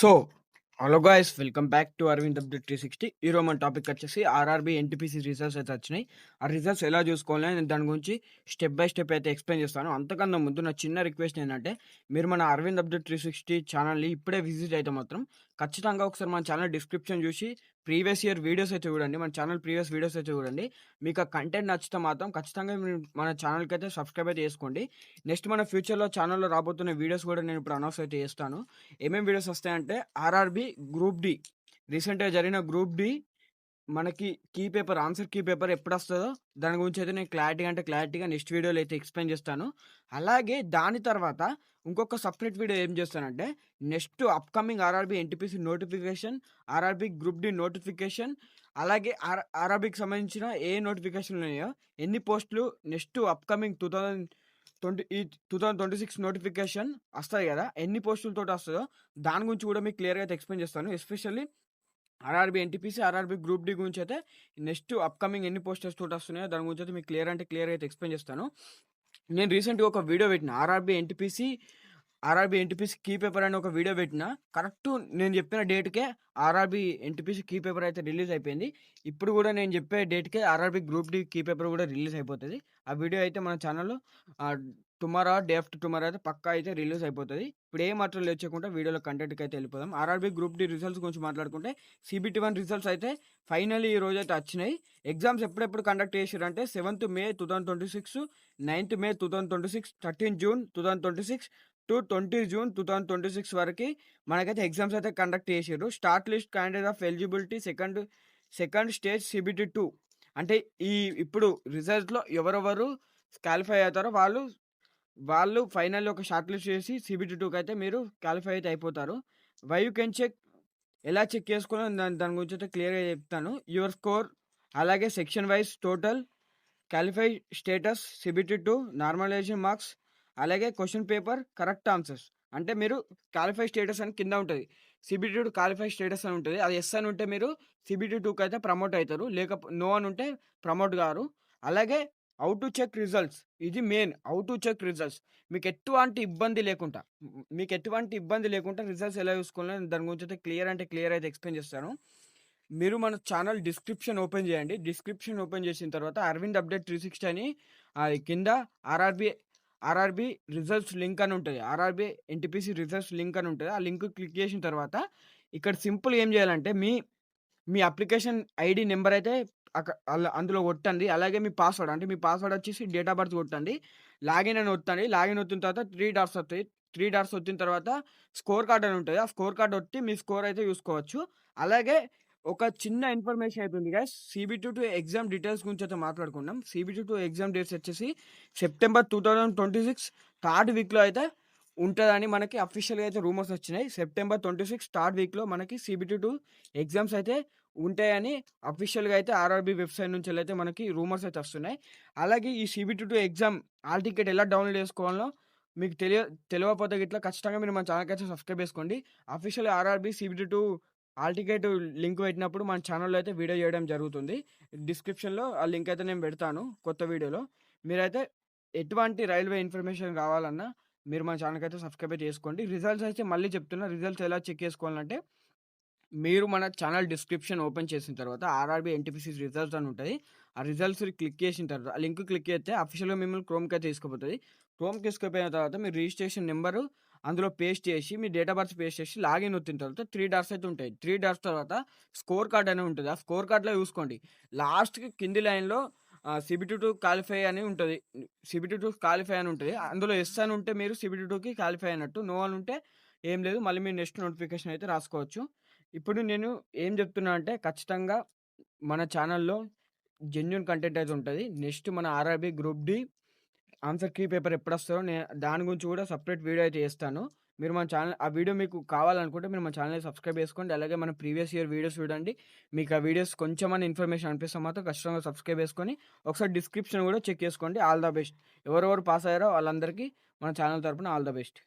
So, hello guys welcome back to Arvind update 360. ఈరోజు మన topic వచ్చేసి ఆర్ఆర్బీ ఎన్టీపీసీ రిజల్ట్స్ అయితే వచ్చినాయి. ఆ రిజల్ట్స్ ఎలా చూసుకోవాలి నేను దాని గురించి స్టెప్ బై స్టెప్ అయితే ఎక్స్ప్లెయిన్ చేస్తాను. అంతకన్నా ముందు నా చిన్న రిక్వెస్ట్ ఏంటంటే మీరు మన అరవింద్ అప్డేట్ 360 ఛానల్ని ఇప్పుడే విజిట్ అయితే మాత్రం ఖచ్చితంగా ఒకసారి మన ఛానల్ డిస్క్రిప్షన్ చూసి ప్రీవియస్ ఇయర్ వీడియోస్ అయితే చూడండి. మన ఛానల్ ప్రీవియస్ వీడియోస్ అయితే చూడండి. మీకు ఆ కంటెంట్ నచ్చితే మాత్రం ఖచ్చితంగా మీరు మన ఛానల్కి అయితే సబ్స్క్రైబ్ అయితే చేసుకోండి. నెక్స్ట్ మన ఫ్యూచర్లో ఛానల్లో రాబోతున్న వీడియోస్ కూడా నేను ఇప్పుడు అనౌన్స్ అయితే చేస్తాను. ఏమేమి వీడియోస్ వస్తాయంటే ఆర్ఆర్బీ గ్రూప్ డి రీసెంట్‌గా జరిగిన గ్రూప్ డి మనకి ఆన్సర్ కీ పేపర్ ఎప్పుడొస్తదో దాని గురించి అయితే నేను క్లారిటీగా నెక్స్ట్ వీడియోలో అయితే ఎక్స్‌ప్లెయిన్ చేస్తాను. అలాగే దాని తర్వాత ఇంకొక సెపరేట్ వీడియో ఏం చేస్తానంటే next upcoming RRB NTPC notification, RRB group D notification అలాగే ఆర్ఆర్బీకి సంబంధించిన ఏ నోటిఫికేషన్‌లు ఉన్నాయో, ఎన్ని పోస్టులు నెక్స్ట్ అప్‌కమింగ్ 2026 నోటిఫికేషన్ వస్తాయి గదా! ఎన్ని పోస్టులతోటి వస్తదో దాని గురించి కూడా మీకు క్లియర్‌గా అయితే ఎక్స్‌ప్లెయిన్ చేస్తాను. Especially RRB NTPC, RRB group D గురించి అయితే నెక్స్ట్ అప్‌కమింగ్ ఎన్ని పోస్టర్స్ తోటి వస్తున్నాయో దాని గురించి అయితే మీకు క్లియర్‌గా అయితే ఎక్స్‌ప్లెయిన్ చేస్తాను. నేను రీసెంట్‌గా ఒక వీడియో పెట్టిన ఆర్ఆర్బీ ఎన్‌టీపీసీ కీ పేపర్ అని ఒక వీడియో పెట్టిన. కరెక్ట్ నేను చెప్పిన డేట్‌కే ఆర్ఆర్బీ ఎన్‌టీపీసీ కీ పేపర్ అయితే రిలీజ్ అయిపోయింది. ఇప్పుడు కూడా నేను చెప్పే డేట్‌కే RRB group D key paper కూడా రిలీజ్ అయిపోతది. ఆ వీడియో అయితే మన ఛానల్‌లో టుమారో డే ఆఫ్టర్ టుమారో అయితే పక్కా అయితే రిలీజ్ అయిపోతది. ఇప్పుడు ఏ మాత్రం లేట్ చేయకుండా వీడియోలో కంటెంట్‌కి అయితే వెళ్ళిపోదాం. ఆర్ఆర్బీ గ్రూప్ డి రిజల్ట్స్ గురించి మాట్లాడుకుంటే సీబీటీ 1 రిజల్ట్స్ అయితే ఫైనల్లీ ఈ రోజైతే వచ్చినాయి. ఎగ్జామ్స్ ఎప్పుడెప్పుడు కండక్ట్ చేసిర్రంటే 7th May 2026, 9th May 2026, 13 June 2026 to 20 June 2026 వరకి మనకైతే ఎగ్జామ్స్ అయితే కండక్ట్ చేసిర్రు. Start list candidate of eligibility second stage CBT 2 అంటే ఇప్పుడు రిజల్ట్‌లో ఎవరెవరు క్వాలిఫై అవుతారో వాళ్ళు ఫైనల్లీ ఒక షార్ట్ లిస్ట్ చేసి సీబీటీ 2కి అయితే మీరు క్వాలిఫై అయితే అయిపోతారు. వై యూ కెన్ చెక్ ఎలా చెక్ చేసుకోవాలో దాని గురించి అయితే క్లియర్‌గా చెప్తాను. యువర్ స్కోర్ అలాగే section wise total qualify status CBT 2 normalization marks అలాగే క్వెషన్ పేపర్ కరెక్ట్ ఆన్సర్స్. అంటే మీరు క్వాలిఫై స్టేటస్ అని కింద ఉంటది. సీబీటీ 2 క్వాలిఫై స్టేటస్ అని ఉంటది. అది యెస్ అని ఉంటే మీరు సీబీటీ 2కి అయితే ప్రమోట్ అయితారు. నో అని ఉంటే ప్రమోట్ గారు. అలాగే హౌ టు చెక్ రిజల్ట్స్ ఇది main. How to check results మీకు ఎటువంటి ఇబ్బంది లేకుండా రిజల్ట్స్ ఎలా చూసుకోవాలో దాని గురించి అయితే క్లియర్ అయితే ఎక్స్‌ప్లెయిన్ చేస్తాను. మీరు మన ఛానల్ డిస్క్రిప్షన్ ఓపెన్ చేయండి. డిస్క్రిప్షన్ ఓపెన్ చేసిన తర్వాత అరవింద్ అప్డేట్ 360 అని కింద ఆర్ఆర్బీ రిజల్ట్స్ లింక్ అని ఉంటది. ఆర్ఆర్బీ ఎన్‌టీపీసీ రిజల్ట్స్ లింక్ అని ఉంటది. ఆ లింక్ క్లిక్ చేసిన తర్వాత ఇక్కడ సింపుల్ ఏం చేయాలంటే మీ అప్లికేషన్ ఐడీ నంబర్ అయితే అందులో కొట్టండి. అలాగే మీ పాస్వర్డ్ వచ్చేసి డేట్ ఆఫ్ బర్త్ కొట్టండి. లాగిన్ అని ఒత్తండి. లాగిన్ ఒత్తిన తర్వాత 3 డాట్స్ వస్తాయి. 3 డాట్స్ ఒత్తిన తర్వాత స్కోర్ కార్డ్ అని ఉంటది. ఆ స్కోర్ కార్డ్ ఒత్తి మీ స్కోర్ అయితే చూసుకోవచ్చు. అలాగే ఒక చిన్న ఇన్ఫర్మేషన్ అయితే ఉంది గైస్. సీబీటీ 2 ఎగ్జామ్ డీటెయిల్స్ గురించి అయితే మాట్లాడుకుందాం. సీబీటీ 2 ఎగ్జామ్ డేట్స్ వచ్చేసి సెప్టెంబర్ 2026 థర్డ్ వీక్‌లో అయితే ఉంటదని మనకి అఫీషియల్‌గా అయితే రూమర్స్ వచ్చినాయి. సెప్టెంబర్ 26 థర్డ్ వీక్‌లో మనకి సీబీటీ 2 ఎగ్జామ్స్ అయితే ఉంటాయని అఫీషియల్‌గా అయితే ఆర్ఆర్బీ వెబ్‌సైట్ నుంచెల్లయితే మనకి రూమర్స్ అయితే వస్తున్నాయి. అలాగే ఈ సీబీటీ 2 ఎగ్జామ్ హాల్ టికెట్ ఎలా డౌన్‌లోడ్ చేసుకోవాలో మీకు తెలవకపోతే గిట్ల ఖచ్చితంగా మీరు మన ఛానల్‌కి అయితే సబ్స్క్రైబ్ చేసుకోండి. Official RRB CBT 2 hall ticket link పెట్టినప్పుడు మన ఛానల్‌లో అయితే వీడియో చేయడం జరుగుతుంది. డిస్క్రిప్షన్‌లో ఆ లింక్ అయితే నేను పెడతాను కొత్త వీడియోలో. మీరైతే ఎటువంటి రైల్వే ఇన్ఫర్మేషన్ కావాలన్నా మీరు మన ఛానల్‌కి అయితే సబ్స్క్రైబ్ అయితే చేసుకోండి. రిజల్ట్స్ అయితే మళ్ళీ చెప్తున్నా. రిజల్ట్స్ ఎలా చెక్ చేసుకోవాలంటే మీరు మన ఛానల్ డిస్క్రిప్షన్ ఓపెన్ చేసిన తర్వాత ఆర్ఆర్బీ ఎన్‌టీపీసీ రిజల్ట్స్ అని ఉంటది. ఆ రిజల్ట్స్ క్లిక్ చేసిన తర్వాత ఆ లింక్ క్లిక్ చేస్తే అఫీషియల్‌గా మిమ్మల్ని క్రోమ్‌కి అయితే తీసుకుపోతది. క్రోమ్‌కి తీసుకుపోయిన తర్వాత మీ రిజిస్ట్రేషన్ నంబరు అందులో పేస్ట్ చేసి మీ డేట్ ఆఫ్ బర్త్ పేస్ట్ చేసి లాగిన్ ఒత్తిన తర్వాత 3 డాట్స్ అయితే ఉంటాయి. 3 డాట్స్ తర్వాత స్కోర్ కార్డ్ అని ఉంటది. ఆ స్కోర్ కార్డ్‌లో చూసుకోండి. లాస్ట్‌కి కింది లైన్‌లో సీబీటీ 2 క్వాలిఫై అని ఉంటది. సీబీటీ 2 క్వాలిఫై అని ఉంటది. అందులో యెస్ అని ఉంటే మీరు సీబీటీ 2కి క్వాలిఫై అయినట్టు. నో అని ఉంటే ఏం లేదు. మళ్ళీ మీరు నెక్స్ట్ నోటిఫికేషన్ అయితే రాసుకోవచ్చు. ఇప్పుడు నేను ఏం చెప్తున్నా అంటే ఖచ్చితంగా మన ఛానల్‌లో జెన్యూన్ కంటెంట్ అయితే ఉంటది. నెక్స్ట్ మన RRB group D answer key paper ఎప్పుడొస్తదో దాని గురించి కూడా సెపరేట్ వీడియో అయితే చేస్తాను. మీరు మన ఛానల్ ఆ వీడియో మీకు కావాలనుకుంటే మీరు మన ఛానల్‌ని సబ్స్క్రైబ్ చేసుకోండి. అలాగే మన ప్రీవియస్ ఇయర్ వీడియోస్ చూడండి. మీకు ఆ వీడియోస్ కొంచెమన్నా ఇన్ఫర్మేషన్ అనిపిస్తే మాత్రం ఖచ్చితంగా సబ్స్క్రైబ్ చేసుకొని ఒకసారి డిస్క్రిప్షన్ కూడా చెక్ చేసుకోండి. All the best. ఎవరెవరు పాస్ అయ్యారో వాళ్ళందరికీ మన ఛానల్ తరపున ఆల్ ద బెస్ట్.